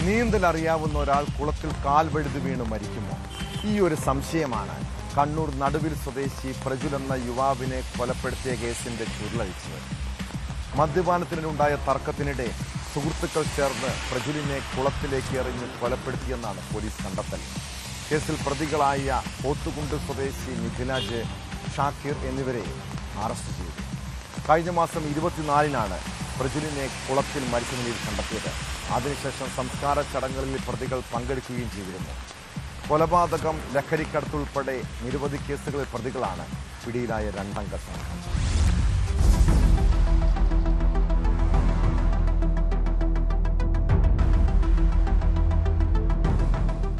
നീന്തൽ അറിയാവുന്ന ഒരാൾ കുളത്തിൽ കാൽ വഴുതി വീണ് മരിക്കുമോ? ഈ ഒരു സംശയമാണ് കണ്ണൂർ നടുവിൽ സ്വദേശി പ്രജുൽ എന്ന യുവാവിനെ കൊലപ്പെടുത്തിയ കേസിന്റെ ചുരുളഴിച്ചത്. മദ്യപാനത്തിനുണ്ടായ തർക്കത്തിനിടെ സുഹൃത്തുക്കൾ ചേർന്ന് പ്രജുലിനെ കുളത്തിലേക്ക് എറിഞ്ഞ് കൊലപ്പെടുത്തിയെന്നാണ് പോലീസ് കണ്ടെത്തൽ. കേസിൽ പ്രതികളായ പോത്തുകുണ്ട് സ്വദേശി മിഥിലാജ്, ഷാക്കിർ എന്നിവരെ അറസ്റ്റ് ചെയ്തു. കഴിഞ്ഞ മാസം 24-നാണ് പ്രജുലിനെ കുളത്തിൽ മരിച്ച നിലയിൽ കണ്ടെത്തിയത്. അതിനുശേഷം സംസ്കാര ചടങ്ങുകളിൽ പ്രതികൾ പങ്കെടുക്കുകയും ചെയ്തിരുന്നു. കൊലപാതകം, ലഹരിക്കടത്തുൾപ്പെടെ നിരവധി കേസുകളിൽ പ്രതികളാണ് പിടിയിലായ രണ്ടംഗ സംഘം.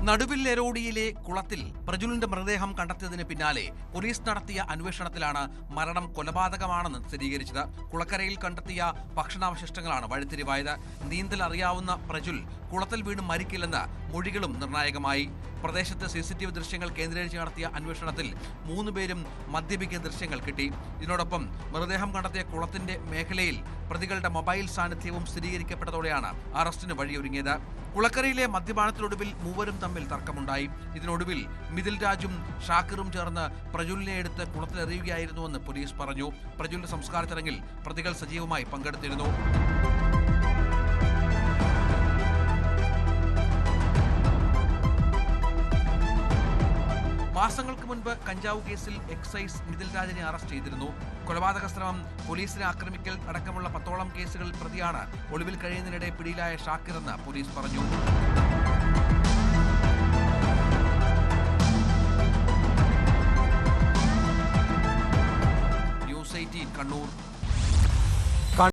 നടുവിൽ എരോഡിയിലെ കുളത്തിൽ പ്രജുലിന്റെ മൃതദേഹം കണ്ടെത്തിയതിന് പിന്നാലെ പോലീസ് നടത്തിയ അന്വേഷണത്തിലാണ് മരണം കൊലപാതകമാണെന്ന് സ്ഥിരീകരിച്ചത്. കുളക്കരയിൽ കണ്ടെത്തിയ ഭക്ഷണാവശിഷ്ടങ്ങളാണ് വഴിത്തിരിവായത്. നീന്തൽ അറിയാവുന്ന പ്രജുൽ കുളത്തിൽ വീണ് മരിക്കില്ലെന്ന് മൊഴികളും നിർണായകമായി. പ്രദേശത്ത് CCTV ദൃശ്യങ്ങൾ കേന്ദ്രീകരിച്ച് നടത്തിയ അന്വേഷണത്തിൽ 3 പേരും മദ്യപിക്കുന്ന ദൃശ്യങ്ങൾ കിട്ടി. ഇതിനോടൊപ്പം മൃതദേഹം കണ്ടെത്തിയ കുളത്തിന്റെ മേഖലയിൽ പ്രതികളുടെ മൊബൈൽ സാന്നിധ്യവും സ്ഥിരീകരിക്കപ്പെട്ടതോടെയാണ് അറസ്റ്റിന് വഴിയൊരുങ്ങിയത്. കുളക്കരയിലെ മദ്യപാനത്തിനൊടുവിൽ മൂവരും തമ്മിൽ തർക്കമുണ്ടായി. ഇതിനൊടുവിൽ മിഥിൽ രാജും ഷാക്കിറും ചേർന്ന് പ്രജുലിനെ എടുത്ത് കുളത്തിലെറിയുകയായിരുന്നുവെന്ന് പോലീസ് പറഞ്ഞു. പ്രജുലിന്റെ സംസ്കാര ചടങ്ങിൽ പ്രതികൾ സജീവമായി പങ്കെടുത്തിരുന്നു. മാസങ്ങൾക്ക് മുൻപ് കഞ്ചാവ് കേസിൽ എക്സൈസ് മിഥിൽ രാജിനെ അറസ്റ്റ് ചെയ്തിരുന്നു. കൊലപാതക ശ്രമം, പോലീസിനെ ആക്രമിക്കൽ അടക്കമുള്ള 10ഓളം കേസുകളിൽ പ്രതിയാണ് ഒളിവിൽ കഴിയുന്നതിനിടെ പിടിയിലായ ഷാക്കിർ എന്ന് പോലീസ് പറഞ്ഞു. ന്യൂസ് 18 കണ്ണൂർ.